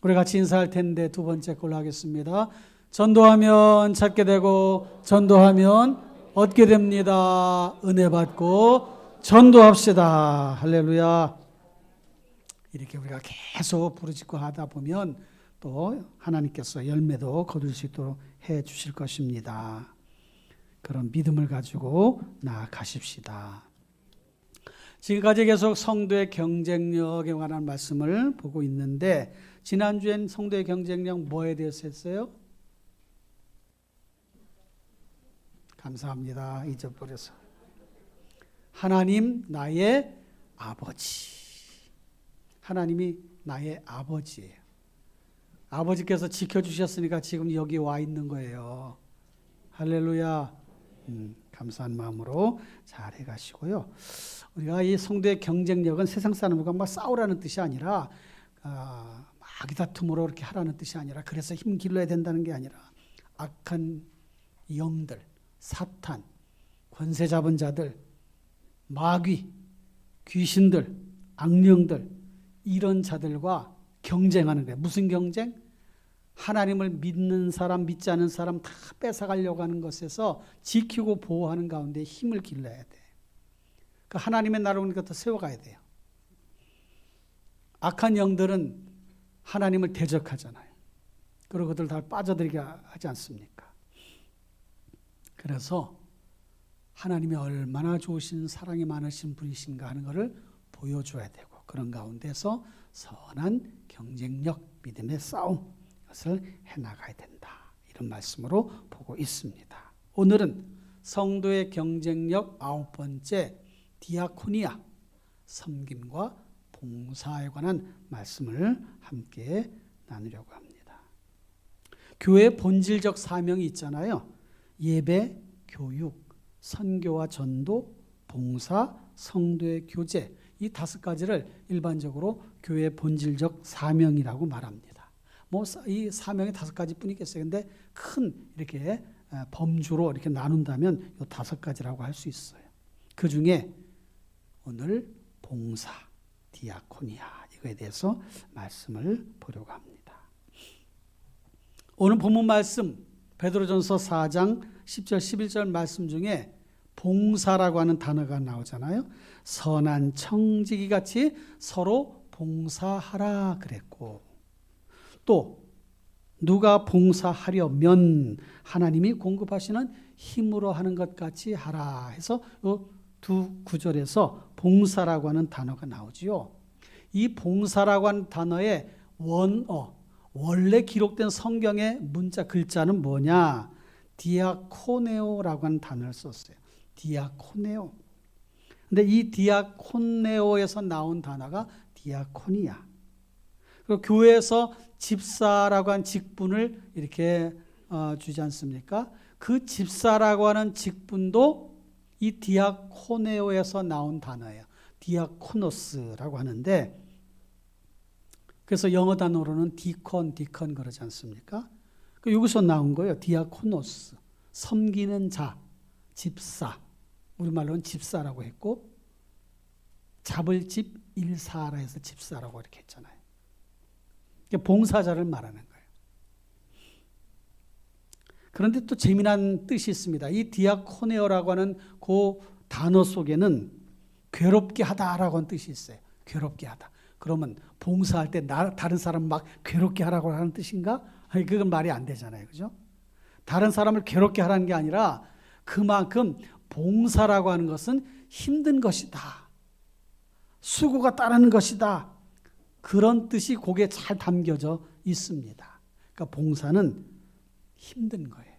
우리 같이 인사할 텐데 두 번째 걸로 하겠습니다. 전도하면 찾게 되고 전도하면 얻게 됩니다. 은혜 받고 전도합시다. 할렐루야. 이렇게 우리가 계속 부르짖고 하다 보면 또 하나님께서 열매도 거둘 수 있도록 해 주실 것입니다. 그런 믿음을 가지고 나아가십시다. 지금까지 계속 성도의 경쟁력에 관한 말씀을 보고 있는데 지난주엔 성도의 경쟁력 뭐에 대해서 했어요? 감사합니다. 잊어버려서. 하나님 나의 아버지. 하나님이 나의 아버지예요. 아버지께서 지켜주셨으니까 지금 여기 와 있는 거예요. 할렐루야. 감사한 마음으로 잘 해가시고요. 우리가 이 성도의 경쟁력은 세상 사람들과 막 싸우라는 뜻이 아니라 막 다툼으로 이렇게 하라는 뜻이 아니라 그래서 힘 길러야 된다는 게 아니라 악한 영들, 사탄, 권세 잡은 자들, 마귀, 귀신들, 악령들 이런 자들과 경쟁하는 거예요. 무슨 경쟁? 하나님을 믿는 사람, 믿지 않는 사람 다 뺏어가려고 하는 것에서 지키고 보호하는 가운데 힘을 길러야 돼. 그 하나님의 나라를 더 세워가야 돼요. 악한 영들은 하나님을 대적하잖아요. 그리고 그들 다 빠져들게 하지 않습니까? 그래서 하나님이 얼마나 좋으신 사랑이 많으신 분이신가 하는 것을 보여줘야 되고 그런 가운데서 선한 경쟁력, 믿음의 싸움 것을 해나가야 된다. 이런 말씀으로 보고 있습니다. 오늘은 성도의 경쟁력 9번째 디아코니아, 섬김과 봉사에 관한 말씀을 함께 나누려고 합니다. 교회의 본질적 사명이 있잖아요. 예배, 교육, 선교와 전도, 봉사, 성도의 교제 이 5가지를 일반적으로 교회의 본질적 사명이라고 말합니다. 뭐 이 사명이 5가지뿐 있겠어요. 근데 큰 이렇게 범주로 이렇게 나눈다면 이 5가지라고 할 수 있어요. 그 중에 오늘 봉사, 디아코니아 이거에 대해서 말씀을 보려고 합니다. 오늘 본문 말씀 베드로전서 4장 10절 11절 말씀 중에 봉사라고 하는 단어가 나오잖아요. 선한 청지기 같이 서로 봉사하라 그랬고 또 누가 봉사하려면 하나님이 공급하시는 힘으로 하는 것 같이 하라 해서 이 두 구절에서 봉사라고 하는 단어가 나오지요. 이 봉사라고 하는 단어의 원어, 원래 기록된 성경의 문자 글자는 뭐냐? 디아코네오라고 하는 단어를 썼어요. 디아코네오. 근데 이 디아코네오에서 나온 단어가 디아코니아. 그리고 교회에서 집사라고 하는 직분을 이렇게 주지 않습니까? 그 집사라고 하는 직분도 이 디아코네오에서 나온 단어예요. 디아코노스라고 하는데 그래서 영어 단어로는 디컨 그러지 않습니까? 여기서 나온 거예요. 디아코노스, 섬기는 자, 집사. 우리말로는 집사라고 했고 잡을 집 일사라 해서 집사라고 이렇게 했잖아요. 봉사자를 말하는 거예요. 그런데 또 재미난 뜻이 있습니다. 이 디아코네오라고 하는 그 단어 속에는 괴롭게 하다라고 하는 뜻이 있어요. 괴롭게 하다. 그러면 봉사할 때 다른 사람 막 괴롭게 하라고 하는 뜻인가? 아니, 그건 말이 안 되잖아요. 그죠? 다른 사람을 괴롭게 하라는 게 아니라 그만큼 봉사라고 하는 것은 힘든 것이다. 수고가 따르는 것이다. 그런 뜻이 거기에 잘 담겨져 있습니다. 그러니까 봉사는 힘든 거예요.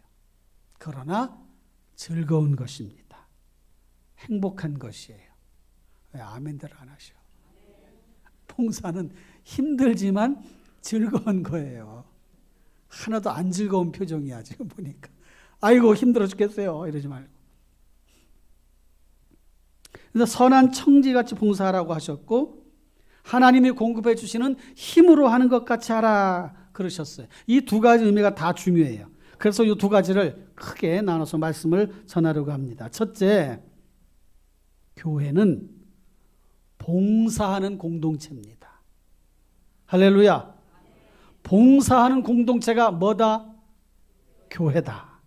그러나 즐거운 것입니다. 행복한 것이에요. 왜 아멘들 안 하셔? 봉사는 힘들지만 즐거운 거예요. 하나도 안 즐거운 표정이야 지금 보니까. 아이고 힘들어 죽겠어요 이러지 말고. 그래서 선한 청지같이 봉사하라고 하셨고 하나님이 공급해 주시는 힘으로 하는 것 같이 하라 그러셨어요. 이 2가지 의미가 다 중요해요. 그래서 이 2가지를 크게 나눠서 말씀을 전하려고 합니다. 첫째, 교회는 봉사하는 공동체입니다. 할렐루야. 봉사하는 공동체가 뭐다? 교회다.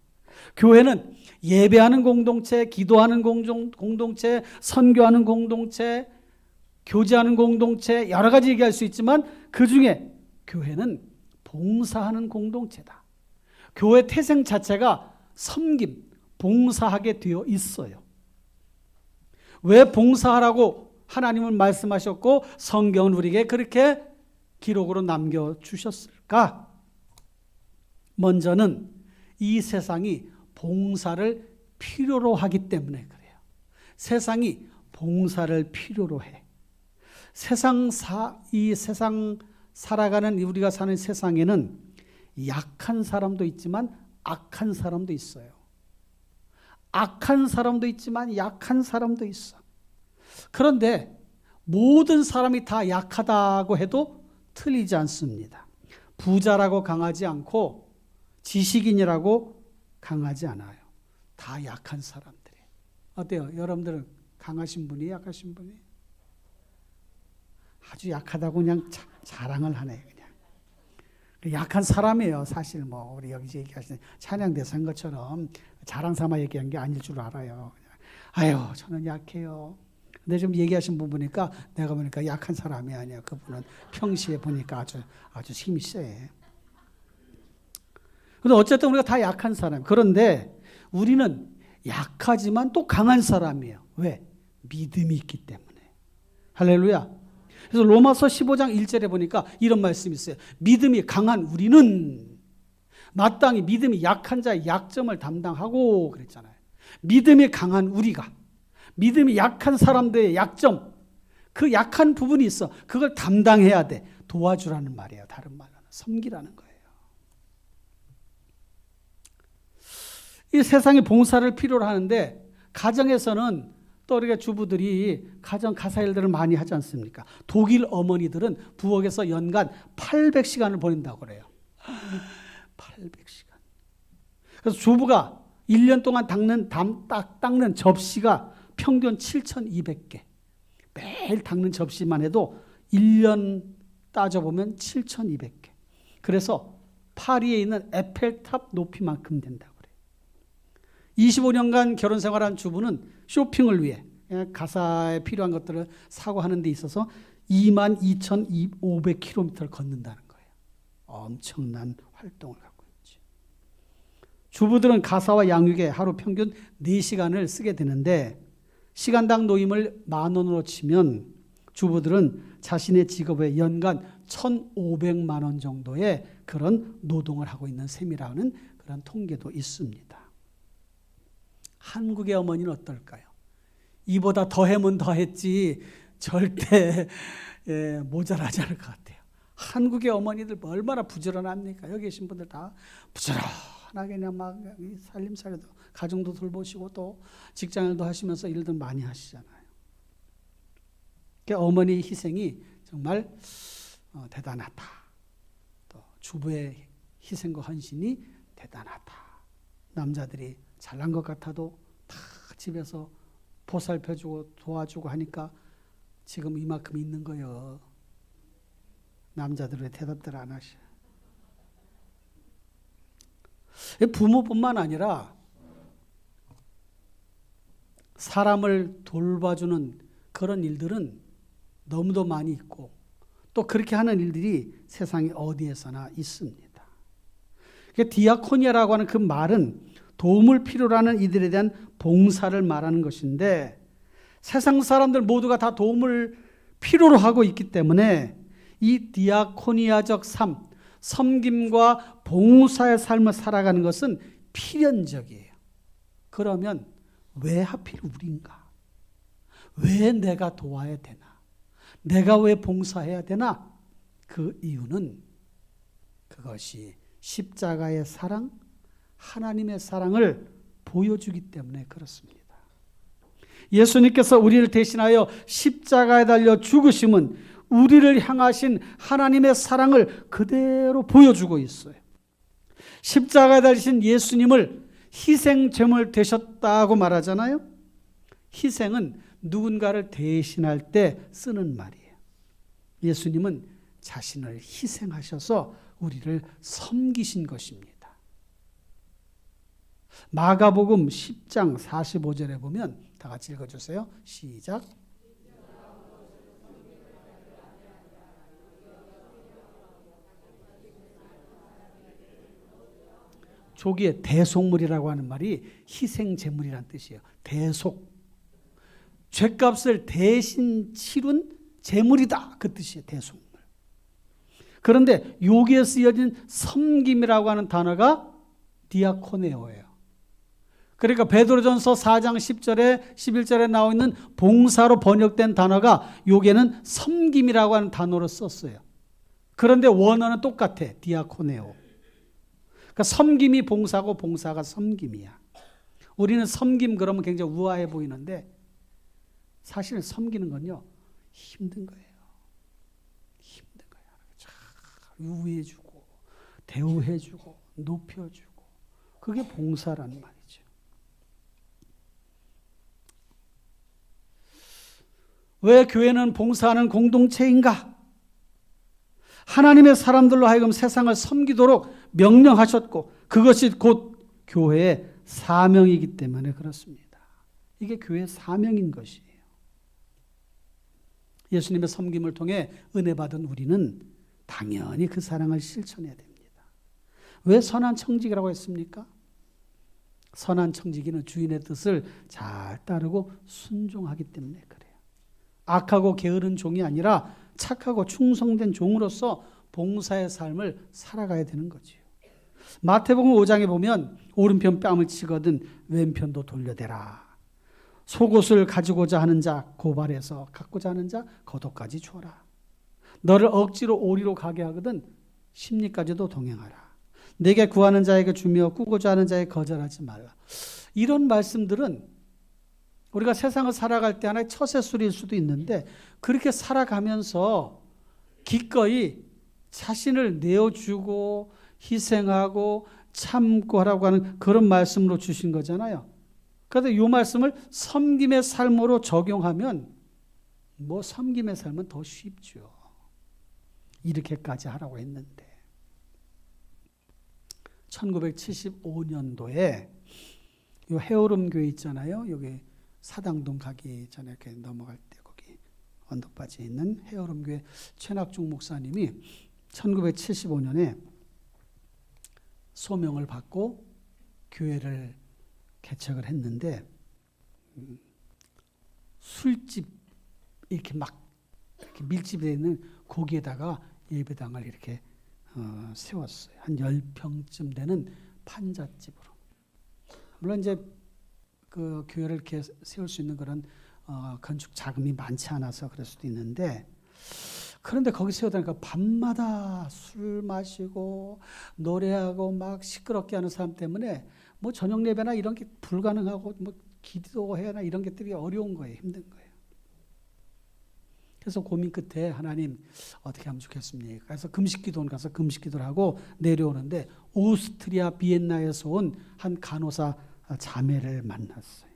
교회는 예배하는 공동체, 기도하는 공동체, 선교하는 공동체, 교제하는 공동체, 여러 가지 얘기할 수 있지만 그 중에 교회는 봉사하는 공동체다. 교회 태생 자체가 섬김, 봉사하게 되어 있어요. 왜 봉사하라고 하나님은 말씀하셨고 성경은 우리에게 그렇게 기록으로 남겨주셨을까? 먼저는 이 세상이 봉사를 필요로 하기 때문에 그래요. 세상이 봉사를 필요로 해. 이 세상 살아가는 우리가 사는 세상에는 약한 사람도 있지만 악한 사람도 있어요. 악한 사람도 있지만 약한 사람도 있어. 그런데 모든 사람이 다 약하다고 해도 틀리지 않습니다. 부자라고 강하지 않고 지식인이라고 강하지 않아요. 다 약한 사람들이. 어때요? 여러분들은 강하신 분이 약하신 분이? 아주 약하다고 그냥 자랑을 하네. 그냥 약한 사람이에요. 사실 뭐 우리 여기서 얘기하시는 찬양 대사인 것처럼 자랑 삼아 얘기한 게 아닐 줄 알아요. 아유, 저는 약해요. 근데 좀 얘기하신 분 보니까 내가 보니까 약한 사람이 아니야. 그분은 평시에 보니까 아주 힘이 세. 근데 어쨌든 우리가 다 약한 사람. 그런데 우리는 약하지만 또 강한 사람이에요. 왜? 믿음이 있기 때문에. 할렐루야. 그래서 로마서 15장 1절에 보니까 이런 말씀이 있어요. 믿음이 강한 우리는 마땅히 믿음이 약한 자의 약점을 담당하고 그랬잖아요. 믿음이 강한 우리가 믿음이 약한 사람들의 약점, 그 약한 부분이 있어. 그걸 담당해야 돼. 도와주라는 말이에요. 다른 말로는 섬기라는 거예요. 이 세상에 봉사를 필요로 하는데 가정에서는 또 우리가 주부들이 가정 가사 일들을 많이 하지 않습니까? 독일 어머니들은 부엌에서 연간 800시간을 보낸다고 그래요. 800시간. 그래서 주부가 1년 동안 닦는 접시가 평균 7,200개. 매일 닦는 접시만 해도 1년 따져보면 7,200개. 그래서 파리에 있는 에펠탑 높이만큼 된다고 그래요. 25년간 결혼 생활한 주부는 쇼핑을 위해 가사에 필요한 것들을 사고 하는 데 있어서 22,500km를 걷는다는 거예요. 엄청난 활동을 갖고 있지. 주부들은 가사와 양육에 하루 평균 4시간을 쓰게 되는데 시간당 노임을 10,000원으로 치면 주부들은 자신의 직업에 연간 1,500만 원 정도의 그런 노동을 하고 있는 셈이라는 그런 통계도 있습니다. 한국의 어머니는 어떨까요? 이보다 더하면 더했지 절대 모자라지 않을 것 같아요. 한국의 어머니들 얼마나 부지런합니까? 여기 계신 분들 다 부지런하게 그냥 막 살림살이도 가정도 돌보시고 또 직장일도 하시면서 일들 많이 하시잖아요. 그러니까 어머니의 희생이 정말 대단하다. 또 주부의 희생과 헌신이 대단하다. 남자들이 잘난 것 같아도 다 집에서 보살펴주고 도와주고 하니까 지금 이만큼 있는 거예요. 남자들 왜 대답들 안 하셔? 부모뿐만 아니라 사람을 돌봐주는 그런 일들은 너무도 많이 있고 또 그렇게 하는 일들이 세상에 어디에서나 있습니다. 디아코니아라고 하는 그 말은 도움을 필요로 하는 이들에 대한 봉사를 말하는 것인데 세상 사람들 모두가 다 도움을 필요로 하고 있기 때문에 이 디아코니아적 삶, 섬김과 봉사의 삶을 살아가는 것은 필연적이에요. 그러면 왜 하필 우리인가? 왜 내가 도와야 되나? 내가 왜 봉사해야 되나? 그 이유는 그것이 십자가의 사랑, 하나님의 사랑을 보여주기 때문에 그렇습니다. 예수님께서 우리를 대신하여 십자가에 달려 죽으심은 우리를 향하신 하나님의 사랑을 그대로 보여주고 있어요. 십자가에 달리신 예수님을 희생제물 되셨다고 말하잖아요. 희생은 누군가를 대신할 때 쓰는 말이에요. 예수님은 자신을 희생하셔서 우리를 섬기신 것입니다. 마가복음 10장 45절에 보면 다 같이 읽어주세요. 시작. 조기에 대속물이라고 하는 말이 희생제물이라는 뜻이에요. 대속. 죄값을 대신 치룬 제물이다. 그 뜻이에요. 대속물. 그런데 여기에 쓰여진 섬김이라고 하는 단어가 디아코네오예요. 그러니까 베드로전서 4장 10절에 11절에 나와 있는 봉사로 번역된 단어가 여기에는 섬김이라고 하는 단어로 썼어요. 그런데 원어는 똑같아. 디아코네오. 그러니까 섬김이 봉사고 봉사가 섬김이야. 우리는 섬김 그러면 굉장히 우아해 보이는데 사실 섬기는 건요. 힘든 거예요. 힘든 거예요. 잘 유의해주고 대우해주고 높여주고 그게 봉사라는 말이죠. 왜 교회는 봉사하는 공동체인가? 하나님의 사람들로 하여금 세상을 섬기도록 명령하셨고 그것이 곧 교회의 사명이기 때문에 그렇습니다. 이게 교회의 사명인 것이에요. 예수님의 섬김을 통해 은혜 받은 우리는 당연히 그 사랑을 실천해야 됩니다. 왜 선한 청지기라고 했습니까? 선한 청지기는 주인의 뜻을 잘 따르고 순종하기 때문에 그래요. 악하고 게으른 종이 아니라 착하고 충성된 종으로서 봉사의 삶을 살아가야 되는 거지요. 마태복음 5장에 보면 오른편 뺨을 치거든 왼편도 돌려대라. 속옷을 가지고자 하는 자 고발해서 갖고자 하는 자 겉옷까지 줘라. 너를 억지로 오리로 가게 하거든 심리까지도 동행하라. 내게 구하는 자에게 주며 꾸고자 하는 자에게 거절하지 말라. 이런 말씀들은 우리가 세상을 살아갈 때 하나의 처세술일 수도 있는데 그렇게 살아가면서 기꺼이 자신을 내어주고 희생하고 참고 하라고 하는 그런 말씀으로 주신 거잖아요. 그런데 이 말씀을 섬김의 삶으로 적용하면 뭐 섬김의 삶은 더 쉽죠. 이렇게까지 하라고 했는데 1975년도에 이 해오름 교회 있잖아요. 여기 사당동 가기 전에 이렇게 넘어갈 때 거기 언덕바지에 있는 해오름 교회 최낙중 목사님이 1975년에 소명을 받고 교회를 개척을 했는데 술집 이렇게 막 이렇게 밀집되어 있는 거기에다가 예배당을 이렇게 세웠어요. 한 10평쯤 되는 판잣집으로. 물론 이제 그 교회를 이렇게 세울 수 있는 그런 건축 자금이 많지 않아서 그럴 수도 있는데 그런데 거기 세우다니까 밤마다 술 마시고 노래하고 막 시끄럽게 하는 사람 때문에 뭐 저녁 예배나 이런 게 불가능하고 뭐 기도해나 이런 것들이 어려운 거예요. 힘든 거예요. 그래서 고민 끝에 하나님 어떻게 하면 좋겠습니까? 그래서 금식기도원 가서 금식기도를 하고 내려오는데 오스트리아 비엔나에서 온 한 간호사 자매를 만났어요.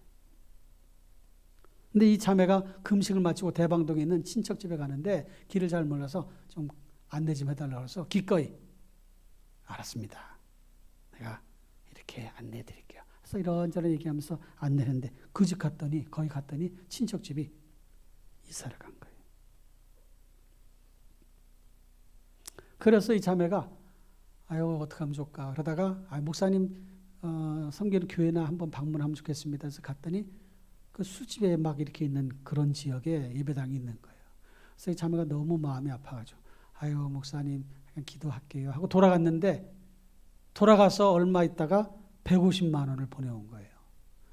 근데 이 자매가 금식을 마치고 대방동에 있는 친척집에 가는데 길을 잘 몰라서 좀 안내 좀 해달라고 해서 기꺼이 알았습니다. 내가 이렇게 안내해 드릴게요. 그래서 이런저런 얘기하면서 안내했는데 그 집 갔더니 거기 갔더니 친척집이 이사를 간 거예요. 그래서 이 자매가 아유 어떡하면 좋을까 그러다가 목사님 섬기는 교회나 한번 방문하면 좋겠습니다. 그래서 갔더니 그 술집에 막 이렇게 있는 그런 지역에 예배당이 있는 거예요. 그래서 이 자매가 너무 마음이 아파가지고 아유 목사님 그냥 기도할게요 하고 돌아갔는데 돌아가서 얼마 있다가 150만 원을 보내온 거예요.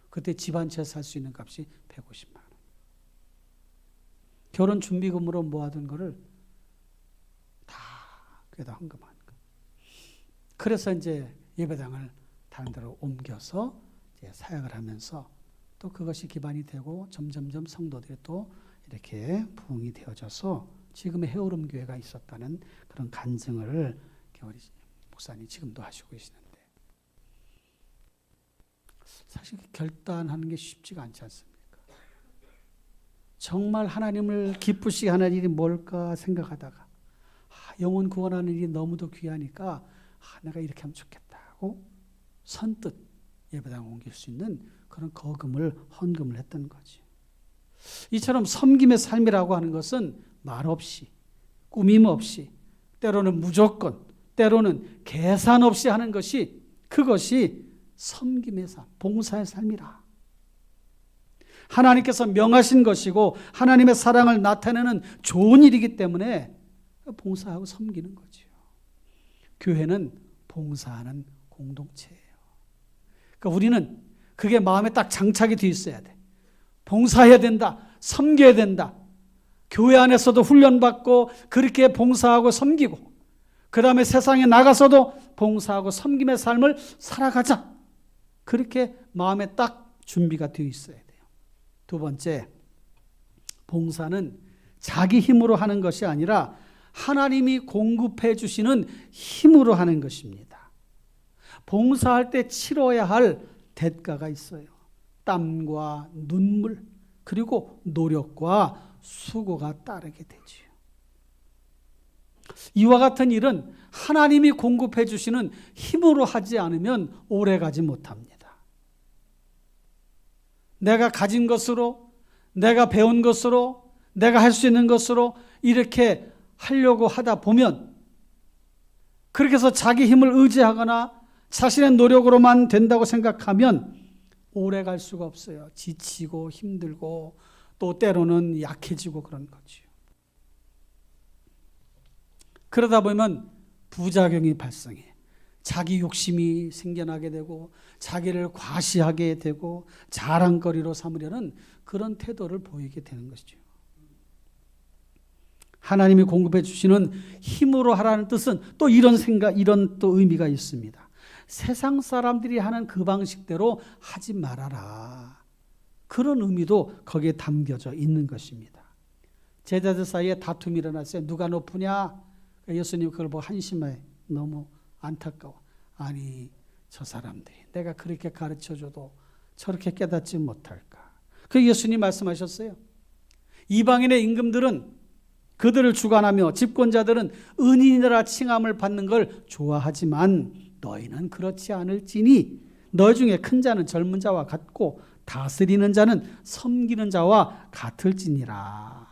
그때 집 한 채 살 수 있는 값이 150만 원. 결혼 준비금으로 모아둔 거를 다 그에다 헌금한 거예요. 그래서 이제 예배당을 다른 데로 옮겨서 이제 사역을 하면서 또 그것이 기반이 되고 점점점 성도들이 또 이렇게 부흥이 되어져서 지금의 해오름 교회가 있었다는 그런 간증을 우리 목사님 지금도 하시고 계시는데 사실 결단하는 게 쉽지가 않지 않습니까? 정말 하나님을 기쁘시게 하는 일이 뭘까 생각하다가 영혼 구원하는 일이 너무도 귀하니까 내가 이렇게 하면 좋겠다 하고 선뜻 예배당 옮길 수 있는 그런 헌금을 했던 거지. 이처럼 섬김의 삶이라고 하는 것은 말 없이, 꾸밈 없이, 때로는 무조건, 때로는 계산 없이 하는 것이, 그것이 섬김의 삶, 봉사의 삶이라. 하나님께서 명하신 것이고 하나님의 사랑을 나타내는 좋은 일이기 때문에 봉사하고 섬기는 거죠. 교회는 봉사하는 공동체예요. 그러니까 우리는 그게 마음에 딱 장착이 되어 있어야 돼. 봉사해야 된다. 섬겨야 된다. 교회 안에서도 훈련받고 그렇게 봉사하고 섬기고 그 다음에 세상에 나가서도 봉사하고 섬김의 삶을 살아가자. 그렇게 마음에 딱 준비가 되어 있어야 돼요. 두 번째, 봉사는 자기 힘으로 하는 것이 아니라 하나님이 공급해 주시는 힘으로 하는 것입니다. 봉사할 때 치러야 할 대가가 있어요. 땀과 눈물 그리고 노력과 수고가 따르게 되지요. 이와 같은 일은 하나님이 공급해 주시는 힘으로 하지 않으면 오래가지 못합니다. 내가 가진 것으로, 내가 배운 것으로, 내가 할 수 있는 것으로 이렇게 하려고 하다 보면 그렇게 해서 자기 힘을 의지하거나 자신의 노력으로만 된다고 생각하면 오래 갈 수가 없어요. 지치고 힘들고 또 때로는 약해지고 그런 거죠. 그러다 보면 부작용이 발생해. 자기 욕심이 생겨나게 되고 자기를 과시하게 되고 자랑거리로 삼으려는 그런 태도를 보이게 되는 것이죠. 하나님이 공급해 주시는 힘으로 하라는 뜻은 또 이런 생각, 이런 또 의미가 있습니다. 세상 사람들이 하는 그 방식대로 하지 말아라. 그런 의미도 거기에 담겨져 있는 것입니다. 제자들 사이에 다툼이 일어났어요. 누가 높으냐? 예수님 그걸 보고 한심해. 너무 안타까워. 아니, 저 사람들이 내가 그렇게 가르쳐줘도 저렇게 깨닫지 못할까? 그 예수님 말씀하셨어요. 이방인의 임금들은 그들을 주관하며 집권자들은 은인이라 칭함을 받는 걸 좋아하지만 너희는 그렇지 않을지니 너 중에 큰 자는 젊은 자와 같고 다스리는 자는 섬기는 자와 같을지니라.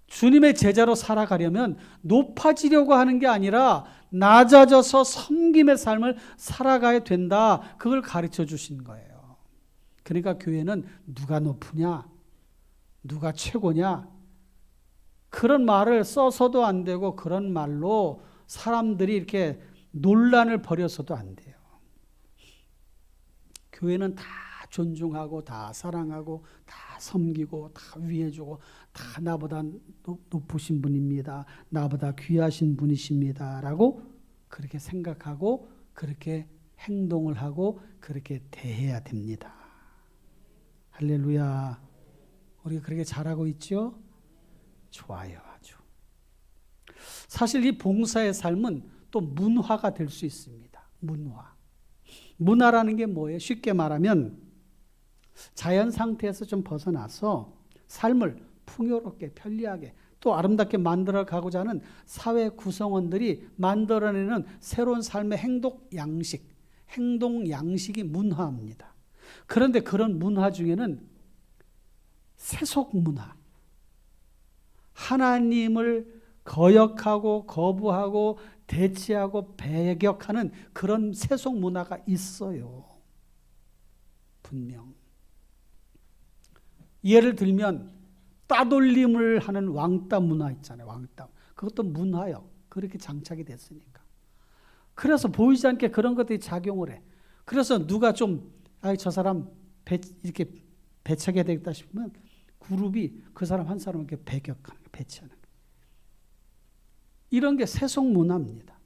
주님의 제자로 살아가려면 높아지려고 하는 게 아니라 낮아져서 섬김의 삶을 살아가야 된다. 그걸 가르쳐 주신 거예요. 그러니까 교회는 누가 높으냐, 누가 최고냐, 그런 말을 써서도 안 되고 그런 말로 사람들이 이렇게 논란을 벌여서도 안 돼요. 교회는 다 존중하고 다 사랑하고 다 섬기고 다 위해주고 다 나보다 높으신 분입니다. 나보다 귀하신 분이십니다. 라고 그렇게 생각하고 그렇게 행동을 하고 그렇게 대해야 됩니다. 할렐루야. 우리가 그렇게 잘하고 있죠? 좋아요, 아주. 사실 이 봉사의 삶은 또 문화가 될 수 있습니다. 문화. 문화라는 게 뭐예요? 쉽게 말하면 자연 상태에서 좀 벗어나서 삶을 풍요롭게 편리하게 또 아름답게 만들어 가고자 하는 사회 구성원들이 만들어내는 새로운 삶의 행동 양식이 문화입니다. 그런데 그런 문화 중에는 세속 문화, 하나님을 거역하고 거부하고 대치하고 배격하는 그런 세속 문화가 있어요. 분명. 예를 들면 따돌림을 하는 왕따 문화 있잖아요. 왕따. 그것도 문화요. 그렇게 장착이 됐으니까. 그래서 보이지 않게 그런 것들이 작용을 해. 그래서 누가 좀 저 사람 이렇게 배척해야 되겠다 싶으면 그룹이 그 사람 한 사람을 이렇게 배격하는 거예요. 배치하는 거예요. 이런 게 세속 문화입니다.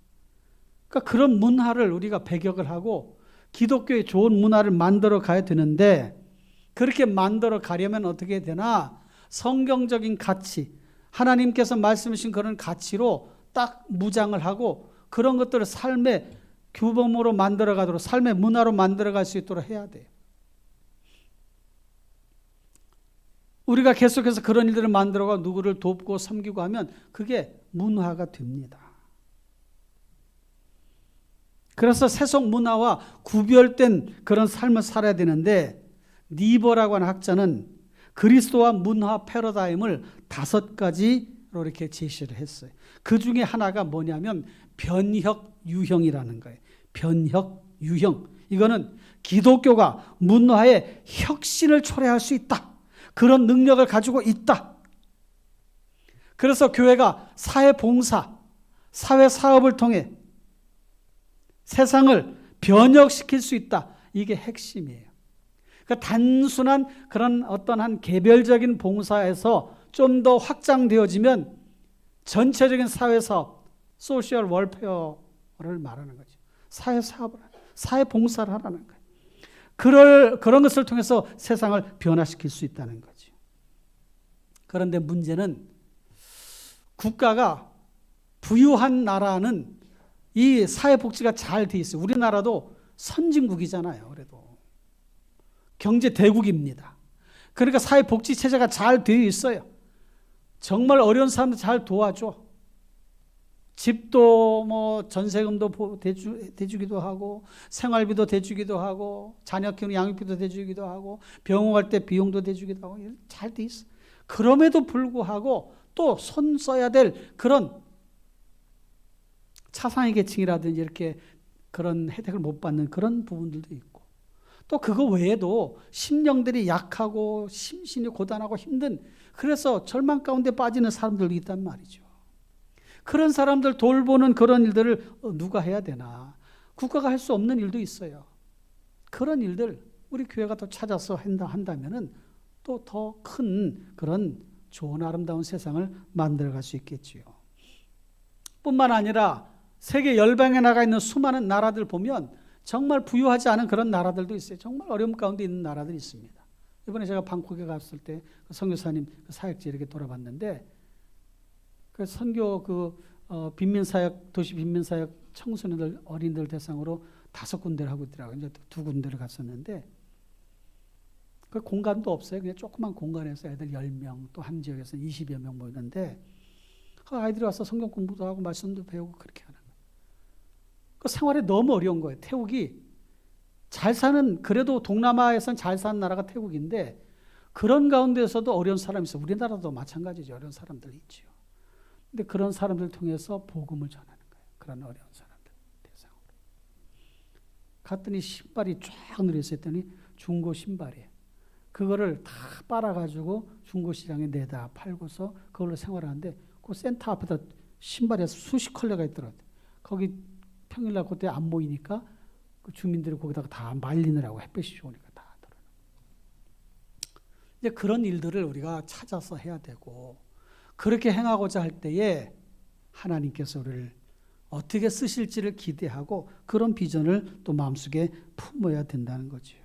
그러니까 그런 문화를 우리가 배격을 하고 기독교의 좋은 문화를 만들어 가야 되는데 그렇게 만들어 가려면 어떻게 해야 되나? 성경적인 가치, 하나님께서 말씀하신 그런 가치로 딱 무장을 하고 그런 것들을 삶의 규범으로 만들어 가도록 삶의 문화로 만들어 갈 수 있도록 해야 돼요. 우리가 계속해서 그런 일들을 만들어가 누구를 돕고 섬기고 하면 그게 문화가 됩니다. 그래서 세속 문화와 구별된 그런 삶을 살아야 되는데, 니버라고 하는 학자는 그리스도와 문화 패러다임을 5가지로 이렇게 제시를 했어요. 그 중에 하나가 뭐냐면 변혁 유형이라는 거예요. 변혁 유형. 이거는 기독교가 문화의 혁신을 초래할 수 있다. 그런 능력을 가지고 있다. 그래서 교회가 사회봉사, 사회사업을 통해 세상을 변혁시킬 수 있다. 이게 핵심이에요. 그러니까 단순한 그런 어떤 한 개별적인 봉사에서 좀 더 확장되어지면 전체적인 사회사업, 소셜 월페어를 말하는 거죠. 사회사업을, 사회봉사를 하라는 거예요. 그런 것을 통해서 세상을 변화시킬 수 있다는 거죠. 그런데 문제는 국가가 부유한 나라는 이 사회복지가 잘 돼 있어요. 우리나라도 선진국이잖아요. 그래도 경제 대국입니다. 그러니까 사회복지 체제가 잘 되어 있어요. 정말 어려운 사람들 잘 도와줘. 집도 뭐 전세금도 대주기도 하고, 생활비도 대주기도 하고, 자녀 키우는 양육비도 대주기도 하고, 병원 갈 때 비용도 대주기도 하고, 잘 돼 있어. 그럼에도 불구하고 또 손 써야 될 그런 차상위 계층이라든지 이렇게 그런 혜택을 못 받는 그런 부분들도 있고, 또 그거 외에도 심령들이 약하고 심신이 고단하고 힘든, 그래서 절망 가운데 빠지는 사람들도 있단 말이죠. 그런 사람들 돌보는 그런 일들을 누가 해야 되나? 국가가 할 수 없는 일도 있어요. 그런 일들 우리 교회가 또 찾아서 한다면은 또 더 큰 그런 좋은 아름다운 세상을 만들어갈 수 있겠지요. 뿐만 아니라 세계 열방에 나가 있는 수많은 나라들 보면 정말 부유하지 않은 그런 나라들도 있어요. 정말 어려움 가운데 있는 나라들이 있습니다. 이번에 제가 방콕에 갔을 때 그 선교사님 그 사역지 이렇게 돌아봤는데, 그 선교 빈민사역, 도시 빈민사역 청소년들, 어린이들 대상으로 5군데를 하고 있더라고요. 이제 2군데를 갔었는데, 그 공간도 없어요. 그냥 조그만 공간에서 애들 10명, 또 한 지역에서 20여 명 모이는데, 그 아이들이 와서 성경 공부도 하고 말씀도 배우고 그렇게 하는 거예요. 그 생활이 너무 어려운 거예요. 태국이 잘 사는, 그래도 동남아에선 잘 사는 나라가 태국인데, 그런 가운데서도 어려운 사람이 있어요. 우리나라도 마찬가지죠. 어려운 사람들이 있죠. 근데 그런 사람들 통해서 복음을 전하는 거예요. 그런 어려운 사람들 대상으로. 갔더니 신발이 쫙 늘어서 했더니 중고 신발이에요. 그거를 다 빨아가지고 중고시장에 내다 팔고서 그걸로 생활하는데, 그 센터 앞에다 신발에 수십 컬러가 있더라고요. 거기 평일날 그때 안 모이니까 그 주민들이 거기다가 다 말리느라고, 햇볕이 좋으니까 다 하더라고요. 이제 그런 일들을 우리가 찾아서 해야 되고, 그렇게 행하고자 할 때에 하나님께서 우리를 어떻게 쓰실지를 기대하고 그런 비전을 또 마음속에 품어야 된다는 거죠.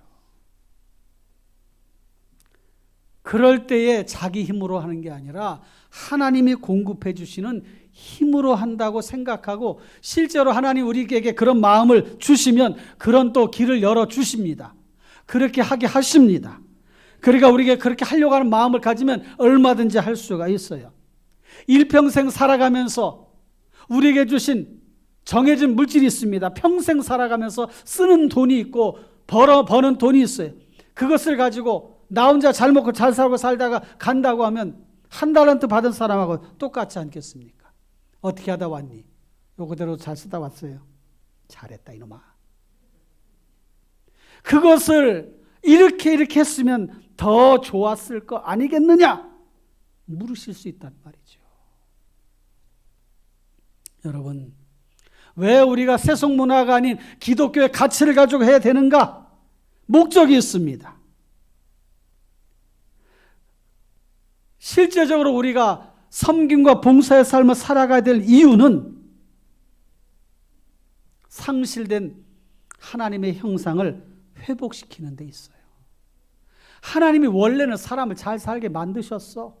그럴 때에 자기 힘으로 하는 게 아니라 하나님이 공급해 주시는 힘으로 한다고 생각하고, 실제로 하나님 우리에게 그런 마음을 주시면 그런 또 길을 열어 주십니다. 그렇게 하게 하십니다. 그러니까 우리에게 그렇게 하려고 하는 마음을 가지면 얼마든지 할 수가 있어요. 일평생 살아가면서 우리에게 주신 정해진 물질이 있습니다. 평생 살아가면서 쓰는 돈이 있고 버는 돈이 있어요. 그것을 가지고 나 혼자 잘 먹고 잘 살고 살다가 간다고 하면 한 달란트 받은 사람하고 똑같지 않겠습니까? 어떻게 하다 왔니? 요거대로 잘 쓰다 왔어요. 잘했다 이놈아. 그것을 이렇게 했으면 더 좋았을 거 아니겠느냐? 물으실 수 있단 말이죠. 여러분, 왜 우리가 세속 문화가 아닌 기독교의 가치를 가지고 해야 되는가? 목적이 있습니다. 실제적으로 우리가 섬김과 봉사의 삶을 살아가야 될 이유는 상실된 하나님의 형상을 회복시키는 데 있어요. 하나님이 원래는 사람을 잘 살게 만드셨어.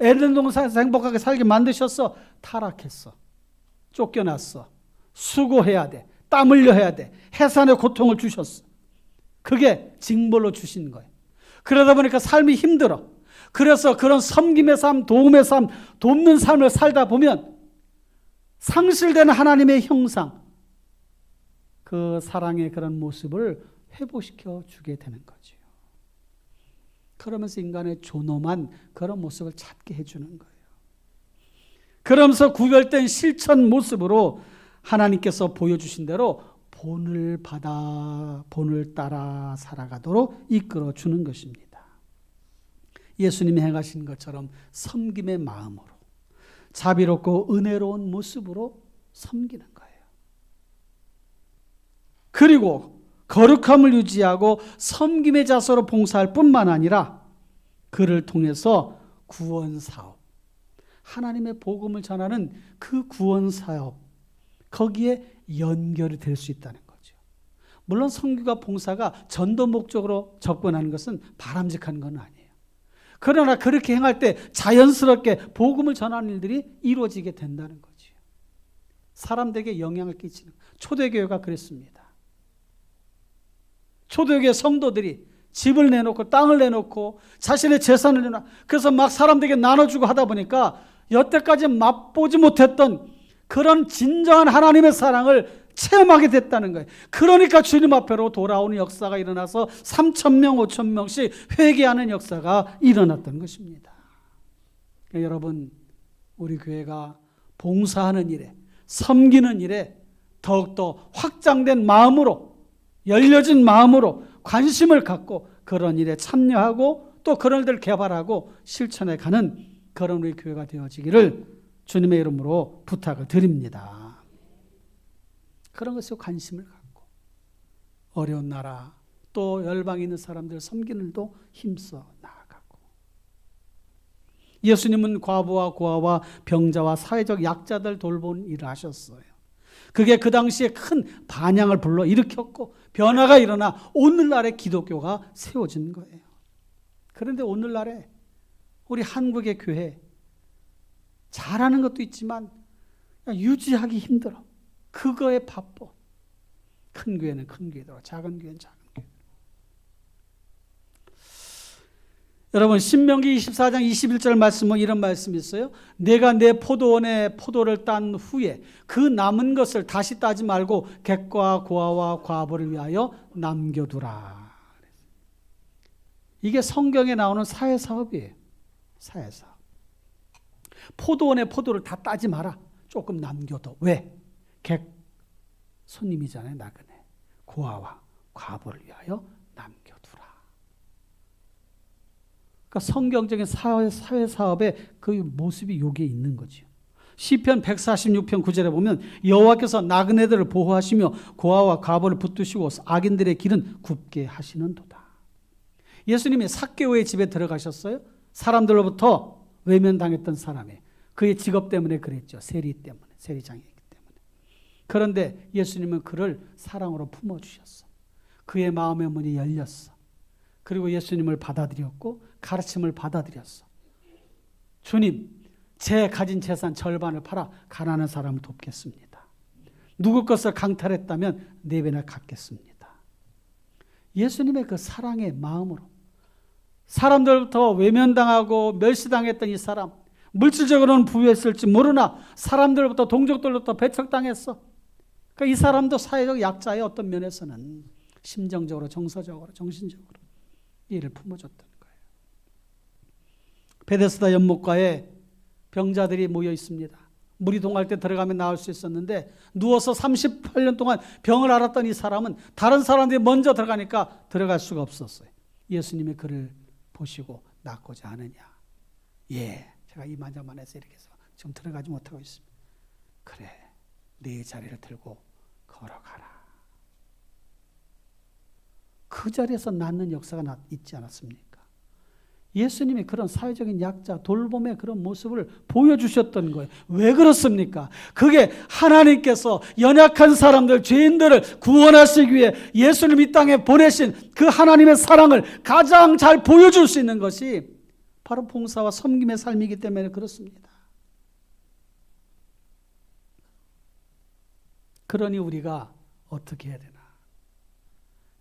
에덴 동산에서 행복하게 살게 만드셨어. 타락했어. 쫓겨났어. 수고해야 돼. 땀 흘려 해야 돼. 해산의 고통을 주셨어. 그게 징벌로 주신 거예요. 그러다 보니까 삶이 힘들어. 그래서 그런 섬김의 삶, 도움의 삶, 돕는 삶을 살다 보면 상실된 하나님의 형상, 그 사랑의 그런 모습을 회복시켜 주게 되는 거죠. 그러면서 인간의 존엄한 그런 모습을 찾게 해주는 거예요. 그러면서 구별된 실천 모습으로 하나님께서 보여주신 대로 본을 받아 본을 따라 살아가도록 이끌어 주는 것입니다. 예수님이 행하신 것처럼 섬김의 마음으로 자비롭고 은혜로운 모습으로 섬기는 거예요. 그리고 거룩함을 유지하고 섬김의 자세로 봉사할 뿐만 아니라 그를 통해서 구원사업, 하나님의 복음을 전하는 그 구원사업, 거기에 연결이 될 수 있다는 거죠. 물론 선교가 봉사가 전도 목적으로 접근하는 것은 바람직한 건 아니에요. 그러나 그렇게 행할 때 자연스럽게 복음을 전하는 일들이 이루어지게 된다는 거죠. 사람들에게 영향을 끼치는, 초대교회가 그랬습니다. 초대교회 성도들이 집을 내놓고 땅을 내놓고 자신의 재산을 내놔, 그래서 막 사람들에게 나눠주고 하다 보니까 여태까지 맛보지 못했던 그런 진정한 하나님의 사랑을 체험하게 됐다는 거예요. 그러니까 주님 앞으로 돌아오는 역사가 일어나서 3,000명, 5,000명씩 회개하는 역사가 일어났던 것입니다. 그러니까 여러분, 우리 교회가 봉사하는 일에, 섬기는 일에 더욱더 확장된 마음으로, 열려진 마음으로 관심을 갖고 그런 일에 참여하고 또 그런 일들을 개발하고 실천해 가는 그런 우리 교회가 되어지기를 주님의 이름으로 부탁을 드립니다. 그런 것에 관심을 갖고 어려운 나라 또 열방에 있는 사람들 섬기는 일도 힘써 나아가고, 예수님은 과부와 고아와 병자와 사회적 약자들 돌보는 일을 하셨어요. 그게 그 당시에 큰 반향을 불러일으켰고 변화가 일어나 오늘날의 기독교가 세워진 거예요. 그런데 오늘날에 우리 한국의 교회 잘하는 것도 있지만 유지하기 힘들어. 그거에 바빠. 큰 교회는 큰 교회대로, 작은 교회는 작은 교회. 여러분, 신명기 24장 21절 말씀은 이런 말씀이 있어요. 내가 내 포도원에 포도를 딴 후에 그 남은 것을 다시 따지 말고 객과 고아와 과부를 위하여 남겨두라. 이게 성경에 나오는 사회사업이에요. 사회사업. 포도원에 포도를 다 따지 마라. 조금 남겨둬. 왜? 객, 손님이잖아요. 나그네. 고아와 과부를 위하여 남겨두라. 그러니까 성경적인 사회사업의 그 모습이 여기에 있는 거죠. 시편 146편 9절에 보면 여호와께서 나그네들을 보호하시며 고아와 과부를 붙드시고 악인들의 길은 굽게 하시는도다. 예수님이 삭개오의 집에 들어가셨어요. 사람들로부터 외면당했던 사람이, 그의 직업 때문에 그랬죠. 세리 때문에, 세리장이기 때문에. 그런데 예수님은 그를 사랑으로 품어주셨어. 그의 마음의 문이 열렸어. 그리고 예수님을 받아들였고 가르침을 받아들였어. 주님, 제 가진 재산 절반을 팔아 가난한 사람을 돕겠습니다. 누구 것을 강탈했다면 4배나 갚겠습니다. 예수님의 그 사랑의 마음으로 사람들부터 외면당하고 멸시당했던 이 사람, 물질적으로는 부유했을지 모르나 사람들부터, 동족들로부터 배척당했어. 그러니까 이 사람도 사회적 약자의 어떤 면에서는 심정적으로, 정서적으로, 정신적으로 이를 품어줬던 거예요. 베데스다 연못가에 병자들이 모여 있습니다. 물이 동할 때 들어가면 나올 수 있었는데 누워서 38년 동안 병을 앓았던 이 사람은 다른 사람들이 먼저 들어가니까 들어갈 수가 없었어요. 예수님이 그를 보시고 낫고자 하느냐? 예, 제가 이만저만해서 이렇게 해서 지금 들어가지 못하고 있습니다. 그래, 네 자리를 들고 걸어가라. 그 자리에서 낫는 역사가 있지 않았습니까? 예수님이 그런 사회적인 약자, 돌봄의 그런 모습을 보여주셨던 거예요. 왜 그렇습니까? 그게 하나님께서 연약한 사람들, 죄인들을 구원하시기 위해 예수님 이 땅에 보내신 그 하나님의 사랑을 가장 잘 보여줄 수 있는 것이 바로 봉사와 섬김의 삶이기 때문에 그렇습니다. 그러니 우리가 어떻게 해야 되나?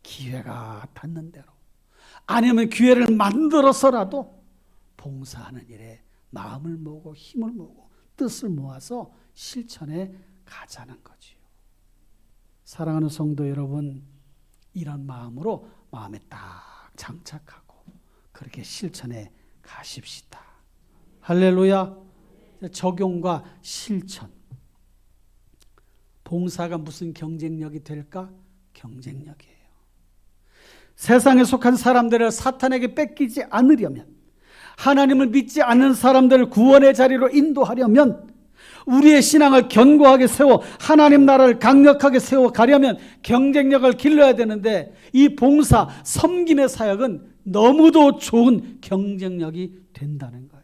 기회가 닿는 대로, 아니면 기회를 만들어서라도 봉사하는 일에 마음을 모으고 힘을 모으고 뜻을 모아서 실천해 가자는 거지요. 사랑하는 성도 여러분, 이런 마음으로 마음에 딱 장착하고 그렇게 실천해 가십시다. 할렐루야. 적용과 실천. 봉사가 무슨 경쟁력이 될까? 경쟁력이에요. 세상에 속한 사람들을 사탄에게 뺏기지 않으려면, 하나님을 믿지 않는 사람들을 구원의 자리로 인도하려면, 우리의 신앙을 견고하게 세워 하나님 나라를 강력하게 세워 가려면 경쟁력을 길러야 되는데, 이 봉사, 섬김의 사역은 너무도 좋은 경쟁력이 된다는 거예요.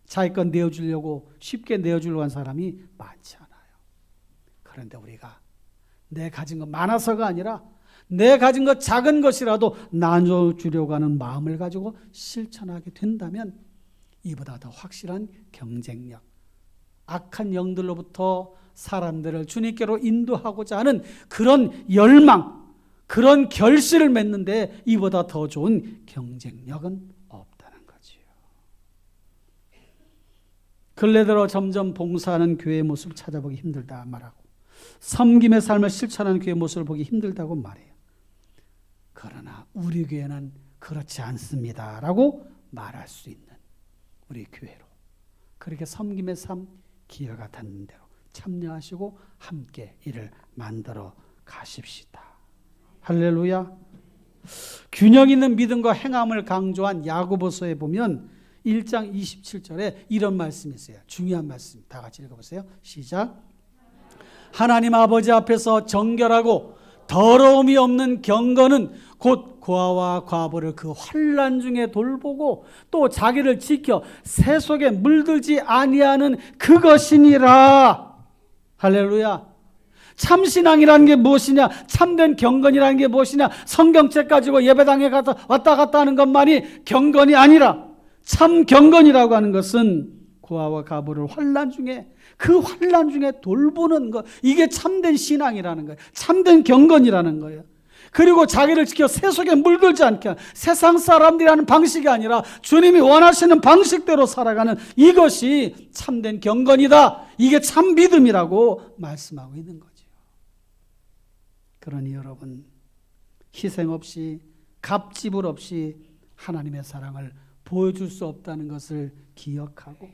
자기 것 내어주려고 쉽게 내어주려고 한 사람이 많지 않아요. 그런데 우리가 내 가진 것 많아서가 아니라 내 가진 것 작은 것이라도 나눠주려고 하는 마음을 가지고 실천하게 된다면 이보다 더 확실한 경쟁력, 악한 영들로부터 사람들을 주님께로 인도하고자 하는 그런 열망, 그런 결실을 맺는데 이보다 더 좋은 경쟁력은 없다는 거지요. 근래 들어 점점 봉사하는 교회의 모습을 찾아보기 힘들다 말하고, 섬김의 삶을 실천하는 교회의 모습을 보기 힘들다고 말해요. 그러나 우리 교회는 그렇지 않습니다 라고 말할 수 있는 우리 교회로, 그렇게 섬김의 삶, 기회가 닿는 대로 참여하시고 함께 이를 만들어 가십시다. 할렐루야. 균형 있는 믿음과 행함을 강조한 야고보서에 보면 1장 27절에 이런 말씀이 있어요. 중요한 말씀. 다 같이 읽어보세요. 시작. 하나님 아버지 앞에서 정결하고 더러움이 없는 경건은 곧 고아와 과부를 그 환난 중에 돌보고 또 자기를 지켜 새 속에 물들지 아니하는 그것이니라. 할렐루야. 참신앙이라는 게 무엇이냐, 참된 경건이라는 게 무엇이냐, 성경책 가지고 예배당에 왔다 갔다 하는 것만이 경건이 아니라, 참 경건이라고 하는 것은 고아와 과부를 환난 중에, 그 환난 중에 돌보는 것, 이게 참된 신앙이라는 거예요. 참된 경건이라는 거예요. 그리고 자기를 지켜 새 속에 물들지 않게, 세상 사람들이라는 방식이 아니라 주님이 원하시는 방식대로 살아가는 이것이 참된 경건이다. 이게 참 믿음이라고 말씀하고 있는 거죠. 그러니 여러분, 희생 없이, 갑집을 없이 하나님의 사랑을 보여줄 수 없다는 것을 기억하고,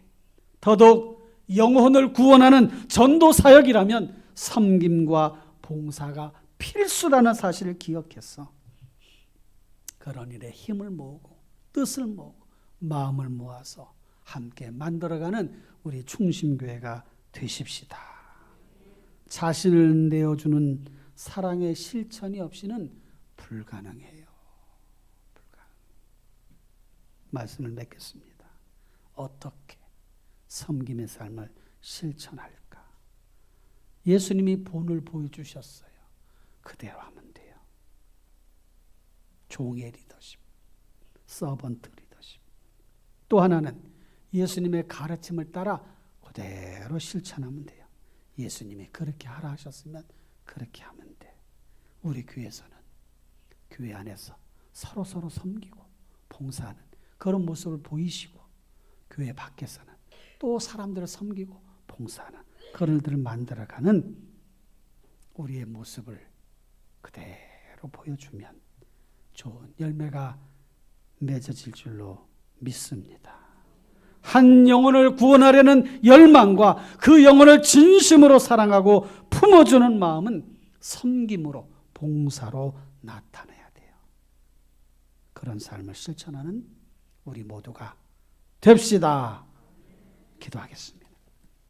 더더욱 영혼을 구원하는 전도 사역이라면 섬김과 봉사가 필수라는 사실을 기억해서 그런 일에 힘을 모으고 뜻을 모으고 마음을 모아서 함께 만들어가는 우리 충심교회가 되십시다. 자신을 내어주는 사랑의 실천이 없이는 불가능해요. 말씀을 맺겠습니다. 어떻게 섬김의 삶을 실천할까? 예수님이 본을 보여주셨어요. 그대로 하면 돼요. 종의 리더십, 서번트 리더십. 또 하나는 예수님의 가르침을 따라 그대로 실천하면 돼요. 예수님이 그렇게 하라 하셨으면 그렇게 하면 돼. 우리 교회에서는 교회 안에서 서로 섬기고 봉사하는 그런 모습을 보이시고, 교회 밖에서는 또 사람들을 섬기고 봉사하는 그런 일들을 만들어가는 우리의 모습을 그대로 보여주면 좋은 열매가 맺어질 줄로 믿습니다. 한 영혼을 구원하려는 열망과 그 영혼을 진심으로 사랑하고 품어주는 마음은 섬김으로, 봉사로 나타내야 돼요. 그런 삶을 실천하는 우리 모두가 됩시다. 기도하겠습니다.